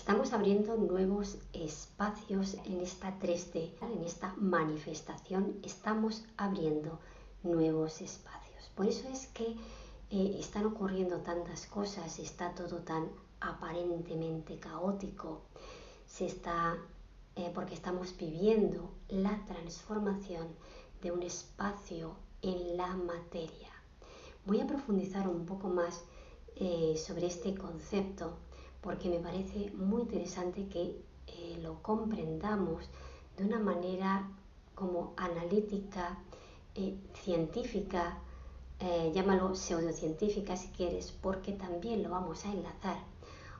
Estamos abriendo nuevos espacios en esta 3D, en esta manifestación estamos abriendo nuevos espacios. Por eso es que están ocurriendo tantas cosas, está todo tan aparentemente caótico, porque estamos viviendo la transformación de un espacio en la materia. Voy a profundizar un poco más sobre este concepto porque me parece muy interesante que lo comprendamos de una manera como analítica, científica, llámalo pseudocientífica si quieres, porque también lo vamos a enlazar,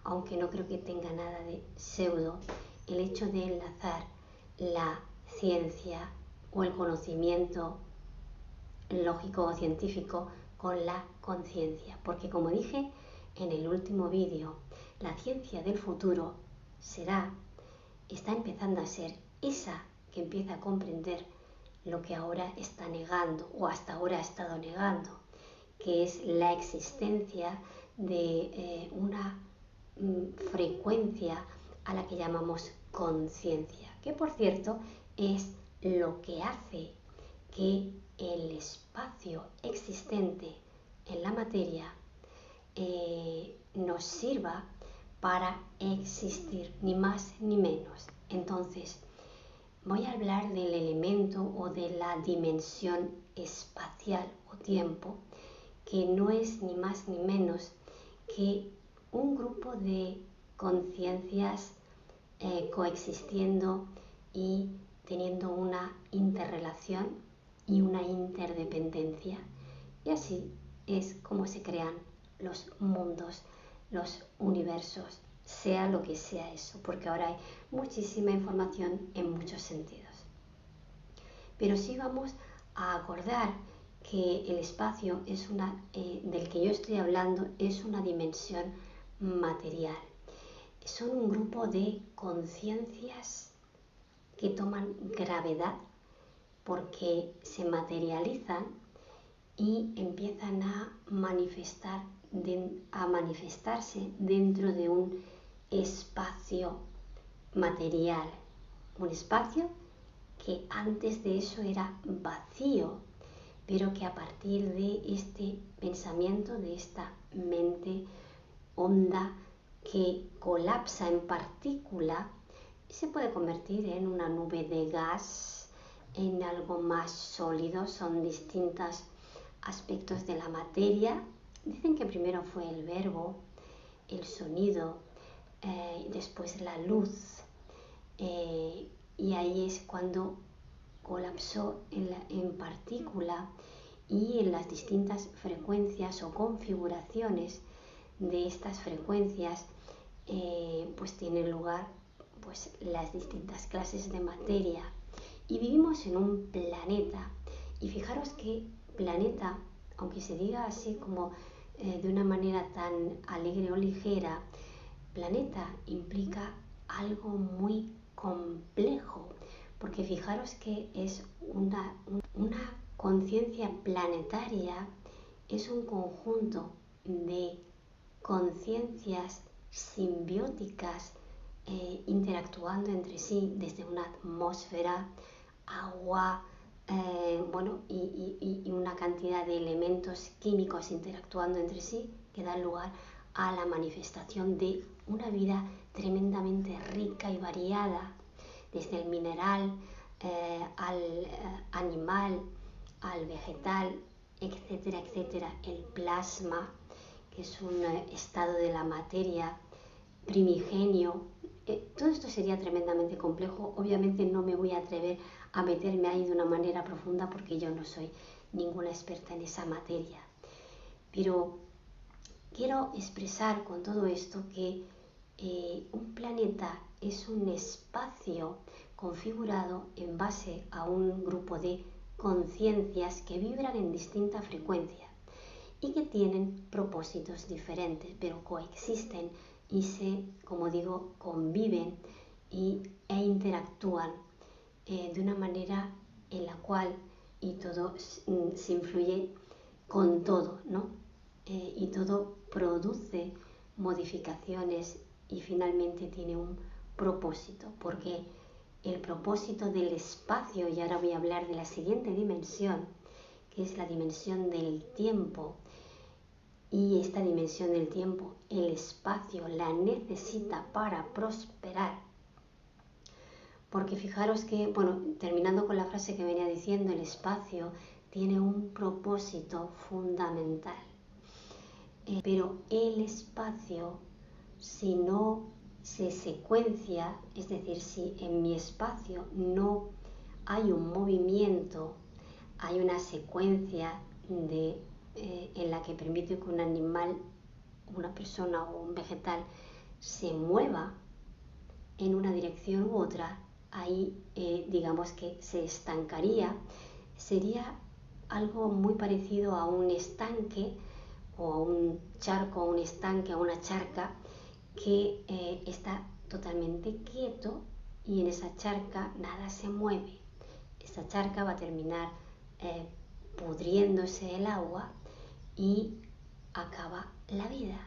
aunque no creo que tenga nada de pseudo, el hecho de enlazar la ciencia o el conocimiento lógico o científico con la conciencia, porque como dije en el último vídeo, la ciencia del futuro está empezando a ser esa que empieza a comprender lo que ahora está negando o hasta ahora ha estado negando, que es la existencia de una frecuencia a la que llamamos conciencia, que por cierto es lo que hace que el espacio existente en la materia nos sirva para existir, ni más ni menos. Entonces, voy a hablar del elemento o de la dimensión espacial o tiempo, que no es ni más ni menos que un grupo de conciencias coexistiendo y teniendo una interrelación y una interdependencia. Y así es como se crean los mundos, los universos, sea lo que sea eso, porque ahora hay muchísima información en muchos sentidos. Pero sí vamos a acordar que el espacio del que yo estoy hablando es una dimensión material. Son un grupo de conciencias que toman gravedad porque se materializan y empiezan a manifestarse dentro de un espacio material, un espacio que antes de eso era vacío, pero que a partir de este pensamiento, de esta mente honda que colapsa en partícula, se puede convertir en una nube de gas, en algo más sólido. Son distintos aspectos de la materia. Dicen que primero fue el verbo, el sonido, después la luz, y ahí es cuando colapsó en partícula, y en las distintas frecuencias o configuraciones de estas frecuencias pues tienen lugar pues las distintas clases de materia. Y vivimos en un planeta, y fijaros que planeta, aunque se diga así como de una manera tan alegre o ligera, planeta implica algo muy complejo, porque fijaros que es una conciencia planetaria, es un conjunto de conciencias simbióticas interactuando entre sí desde una atmósfera, agua, y una cantidad de elementos químicos interactuando entre sí que dan lugar a la manifestación de una vida tremendamente rica y variada, desde el mineral al animal, al vegetal, etcétera, etcétera. El plasma, que es un estado de la materia primigenio. Todo esto sería tremendamente complejo. Obviamente no me voy a atrever a meterme ahí de una manera profunda porque yo no soy ninguna experta en esa materia. Pero quiero expresar con todo esto que un planeta es un espacio configurado en base a un grupo de conciencias que vibran en distinta frecuencia y que tienen propósitos diferentes, pero coexisten y como digo, conviven e interactúan de una manera en la cual y todo se influye con todo, ¿no? Y todo produce modificaciones y finalmente tiene un propósito, porque el propósito del espacio, y ahora voy a hablar de la siguiente dimensión, que es la dimensión del tiempo, y esta dimensión del tiempo, el espacio la necesita para prosperar. Porque fijaros que, bueno, terminando con la frase que venía diciendo, el espacio tiene un propósito fundamental. Pero el espacio, si no se secuencia, es decir, si en mi espacio no hay un movimiento, hay una secuencia en la que permite que un animal, una persona o un vegetal se mueva en una dirección u otra, ahí digamos que se estancaría. Sería algo muy parecido a un estanque o a un charco, a un estanque, a una charca que está totalmente quieto y en esa charca nada se mueve. Esa charca va a terminar pudriéndose el agua y acaba la vida.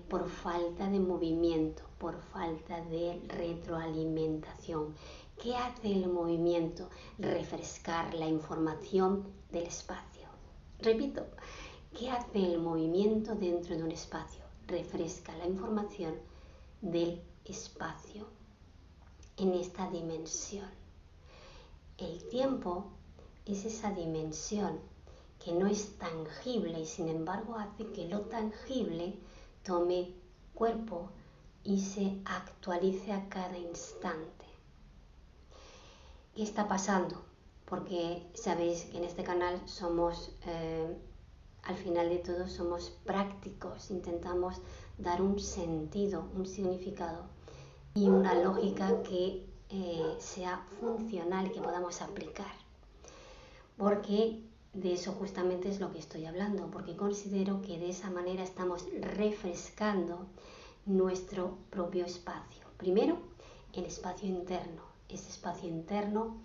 Por falta de movimiento, por falta de retroalimentación. ¿Qué hace el movimiento? Refrescar la información del espacio. Repito, ¿qué hace el movimiento dentro de un espacio? Refresca la información del espacio en esta dimensión. El tiempo es esa dimensión que no es tangible y sin embargo hace que lo tangible tome cuerpo y se actualice a cada instante. ¿Qué está pasando? Porque sabéis que en este canal somos, al final de todo, somos prácticos, intentamos dar un sentido, un significado y una lógica que sea funcional y que podamos aplicar. Porque de eso justamente es lo que estoy hablando, porque considero que de esa manera estamos refrescando nuestro propio espacio. Primero, el espacio interno. Ese espacio interno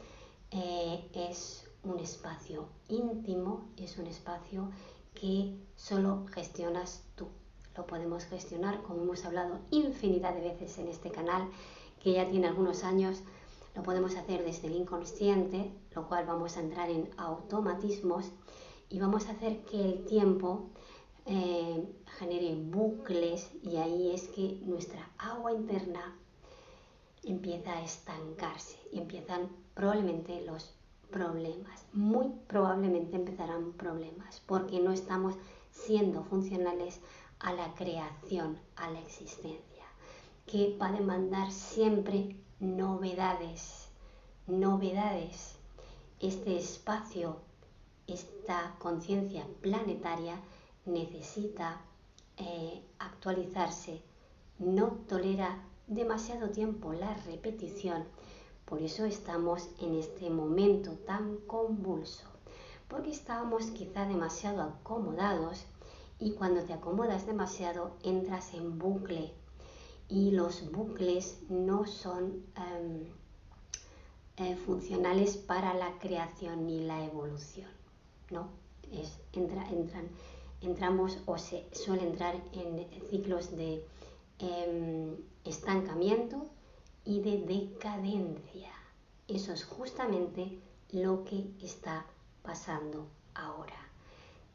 es un espacio íntimo, es un espacio que solo gestionas tú. Lo podemos gestionar, como hemos hablado infinidad de veces en este canal, que ya tiene algunos años. Lo podemos hacer desde el inconsciente, lo cual vamos a entrar en automatismos y vamos a hacer que el tiempo genere bucles y ahí es que nuestra agua interna empieza a estancarse y empiezan probablemente los problemas. Muy probablemente empezarán problemas porque no estamos siendo funcionales a la creación, a la existencia, que va a demandar siempre novedades. Este espacio, esta conciencia planetaria necesita actualizarse, no tolera demasiado tiempo la repetición. Por eso estamos en este momento tan convulso, porque estábamos quizá demasiado acomodados y cuando te acomodas demasiado entras en bucle y los bucles no son funcionales para la creación ni la evolución, ¿no? Entramos o se suele entrar en ciclos de estancamiento y de decadencia. Eso es justamente lo que está pasando ahora.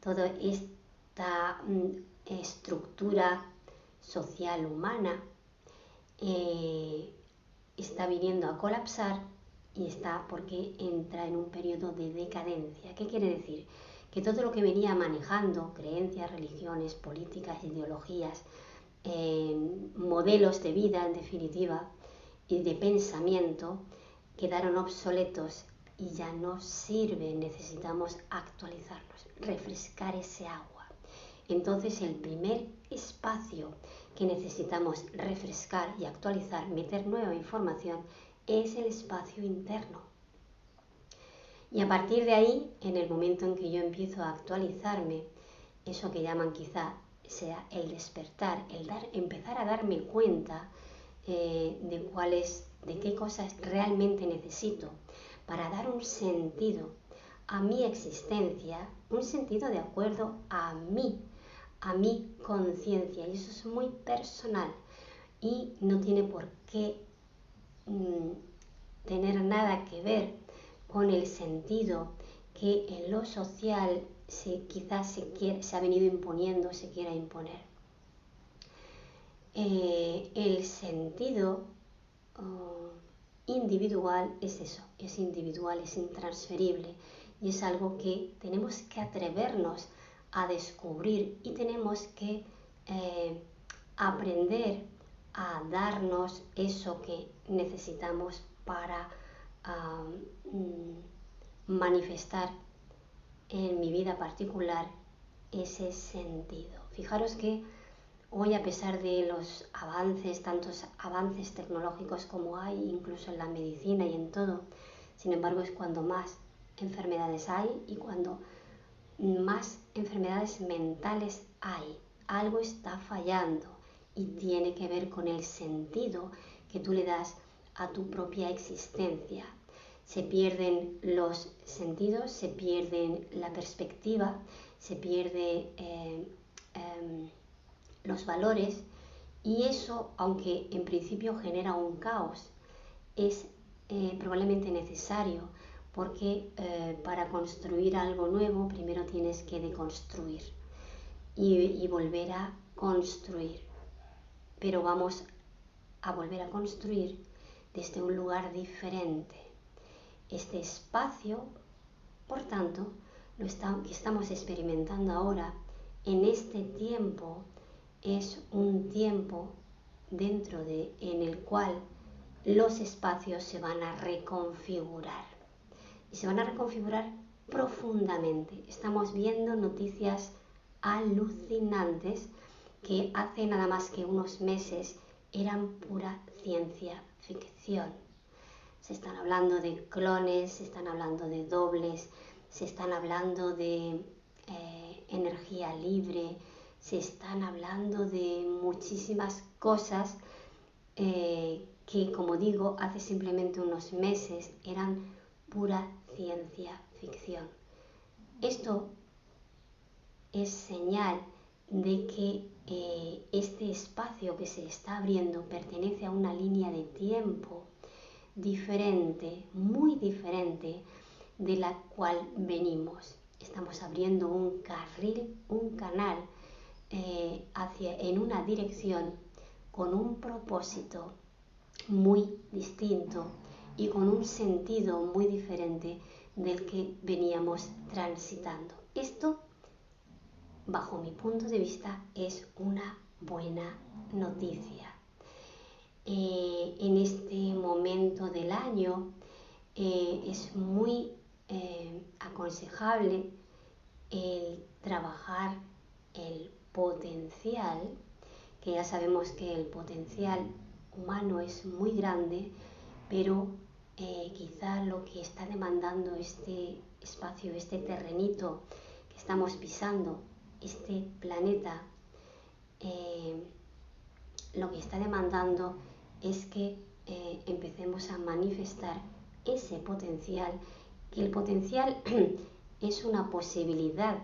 Toda esta estructura social humana está viniendo a colapsar y está porque entra en un periodo de decadencia. ¿Qué quiere decir? Que todo lo que venía manejando, creencias, religiones, políticas, ideologías, modelos de vida en definitiva y de pensamiento, quedaron obsoletos y ya no sirven. Necesitamos actualizarnos, refrescar ese agua. Entonces el primer espacio que necesitamos refrescar y actualizar, meter nueva información, es el espacio interno. Y a partir de ahí, en el momento en que yo empiezo a actualizarme, eso que llaman quizá sea el despertar, empezar a darme cuenta de qué cosas realmente necesito para dar un sentido a mi existencia, un sentido de acuerdo a mi conciencia, y eso es muy personal. y no tiene por qué tener nada que ver con el sentido que en lo social quizás se ha venido imponiendo, se quiera imponer. El sentido individual es eso, es individual, es intransferible y es algo que tenemos que atrevernos a descubrir y tenemos que aprender a darnos eso que necesitamos para manifestar en mi vida particular ese sentido. Fijaros que hoy, a pesar de los avances, tantos avances tecnológicos como hay, incluso en la medicina y en todo, sin embargo es cuando más enfermedades hay y cuando más enfermedades mentales hay. Algo está fallando y tiene que ver con el sentido que tú le das a tu propia existencia. Se pierden los sentidos, se pierde la perspectiva, se pierde los valores, y eso, aunque en principio genera un caos, es probablemente necesario, porque para construir algo nuevo primero tienes que deconstruir y volver a construir. Pero vamos a volver a construir desde un lugar diferente. Este espacio, por tanto, que estamos experimentando ahora, en este tiempo, es un tiempo en el cual los espacios se van a reconfigurar. Y se van a reconfigurar profundamente. Estamos viendo noticias alucinantes que hace nada más que unos meses eran pura ciencia ficción. Se están hablando de clones, se están hablando de dobles, se están hablando de energía libre, se están hablando de muchísimas cosas que, como digo, hace simplemente unos meses eran pura ciencia ficción. Esto es señal de que este espacio que se está abriendo pertenece a una línea de tiempo diferente, muy diferente de la cual venimos. Estamos abriendo un carril, un canal en una dirección con un propósito muy distinto y con un sentido muy diferente del que veníamos transitando. Esto, bajo mi punto de vista, es una buena noticia. En este momento del año es muy aconsejable el trabajar el potencial, que ya sabemos que el potencial humano es muy grande, pero quizá lo que está demandando este espacio, este terrenito que estamos pisando, este planeta, lo que está demandando es que empecemos a manifestar ese potencial, que el potencial es una posibilidad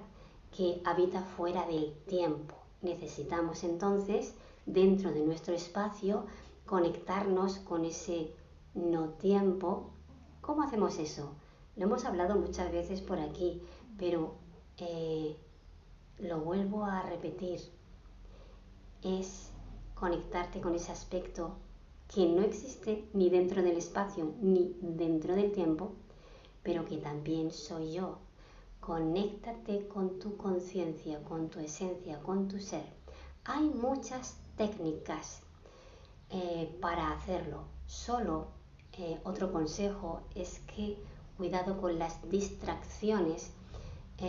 que habita fuera del tiempo. Necesitamos entonces, dentro de nuestro espacio, conectarnos con ese no tiempo. ¿Cómo hacemos eso? Lo hemos hablado muchas veces por aquí, pero lo vuelvo a repetir. Es conectarte con ese aspecto que no existe ni dentro del espacio ni dentro del tiempo, pero que también soy yo. Conéctate con tu conciencia, con tu esencia, con tu ser. Hay muchas técnicas para hacerlo. Solo otro consejo es que cuidado con las distracciones,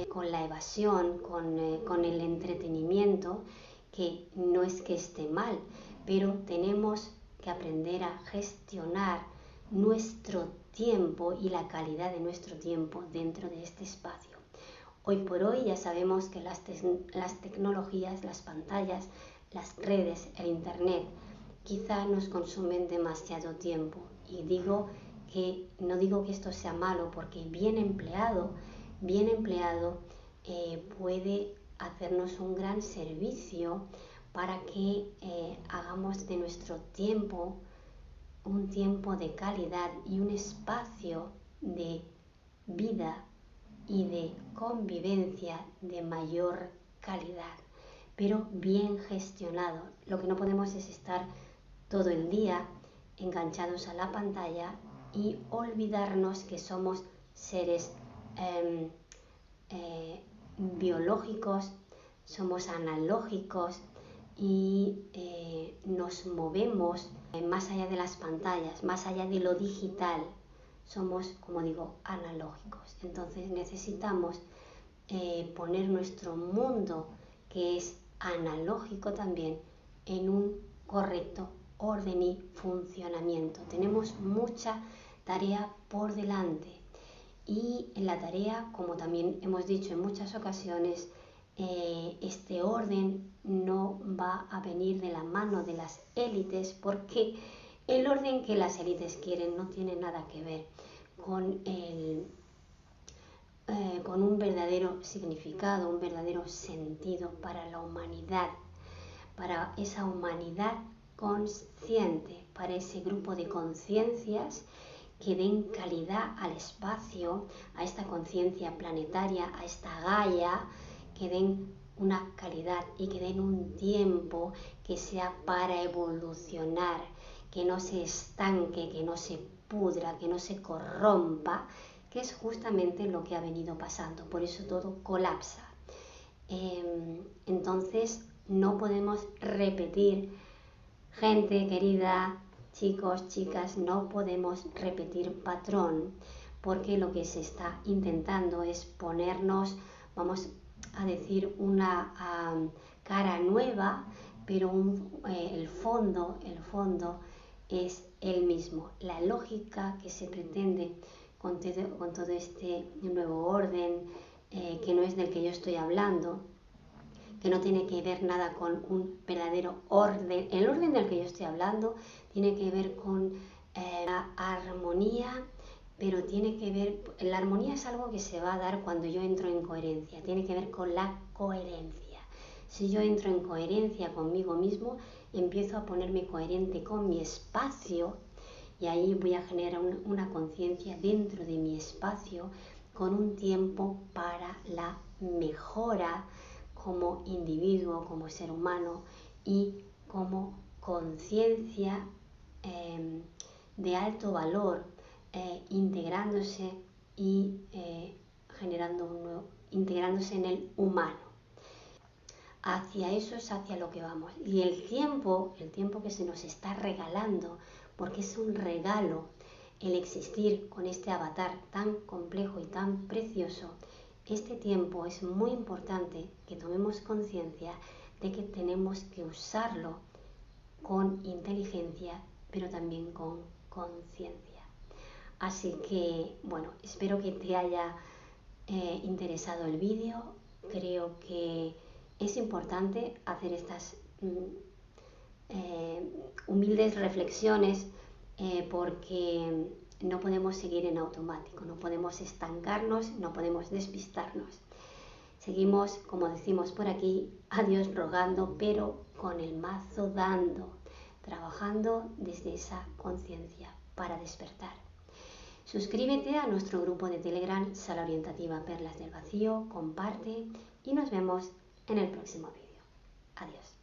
con la evasión, con el entretenimiento, que no es que esté mal, pero tenemos que aprender a gestionar nuestro tiempo y la calidad de nuestro tiempo dentro de este espacio. Hoy por hoy ya sabemos que las tecnologías, las pantallas, las redes, el internet, quizá nos consumen demasiado tiempo. Y no digo que esto sea malo, porque bien empleado puede hacernos un gran servicio para que hagamos de nuestro tiempo un tiempo de calidad y un espacio de vida y de convivencia de mayor calidad, pero bien gestionado. Lo que no podemos es estar todo el día enganchados a la pantalla y olvidarnos que somos seres biológicos, somos analógicos y nos movemos más allá de las pantallas, más allá de lo digital. Somos, como digo, analógicos. Entonces necesitamos poner nuestro mundo, que es analógico también, en un correcto orden y funcionamiento. Tenemos mucha tarea por delante y en la tarea, como también hemos dicho en muchas ocasiones, este orden no va a venir de la mano de las élites, porque el orden que las élites quieren no tiene nada que ver con con un verdadero significado, un verdadero sentido para la humanidad, para esa humanidad consciente, para ese grupo de conciencias que den calidad al espacio, a esta conciencia planetaria, a esta Gaia, que den una calidad y que den un tiempo que sea para evolucionar, que no se estanque, que no se pudra, que no se corrompa, que es justamente lo que ha venido pasando. Por eso todo colapsa. Entonces no podemos repetir, gente querida, chicos, chicas, no podemos repetir patrón, porque lo que se está intentando es ponernos, vamos a decir, una cara nueva, pero el fondo es el mismo. La lógica que se pretende con todo este nuevo orden, que no es del que yo estoy hablando, que no tiene que ver nada con un verdadero orden. El orden del que yo estoy hablando tiene que ver con la armonía, pero tiene que ver, la armonía es algo que se va a dar cuando yo entro en coherencia, tiene que ver con la coherencia. Si yo entro en coherencia conmigo mismo, empiezo a ponerme coherente con mi espacio y ahí voy a generar una conciencia dentro de mi espacio con un tiempo para la mejora como individuo, como ser humano y como conciencia de alto valor, integrándose y integrándose en el humano. Hacia eso es hacia lo que vamos. Y el tiempo que se nos está regalando, porque es un regalo el existir con este avatar tan complejo y tan precioso, este tiempo es muy importante que tomemos conciencia de que tenemos que usarlo con inteligencia, pero también con conciencia. Así que, bueno, espero que te haya interesado el vídeo. Creo que es importante hacer estas humildes reflexiones porque no podemos seguir en automático, no podemos estancarnos, no podemos despistarnos. Seguimos, como decimos por aquí, a Dios rogando, pero con el mazo dando, trabajando desde esa conciencia para despertar. Suscríbete a nuestro grupo de Telegram, Sala Orientativa Perlas del Vacío, comparte y nos vemos en el próximo vídeo. Adiós.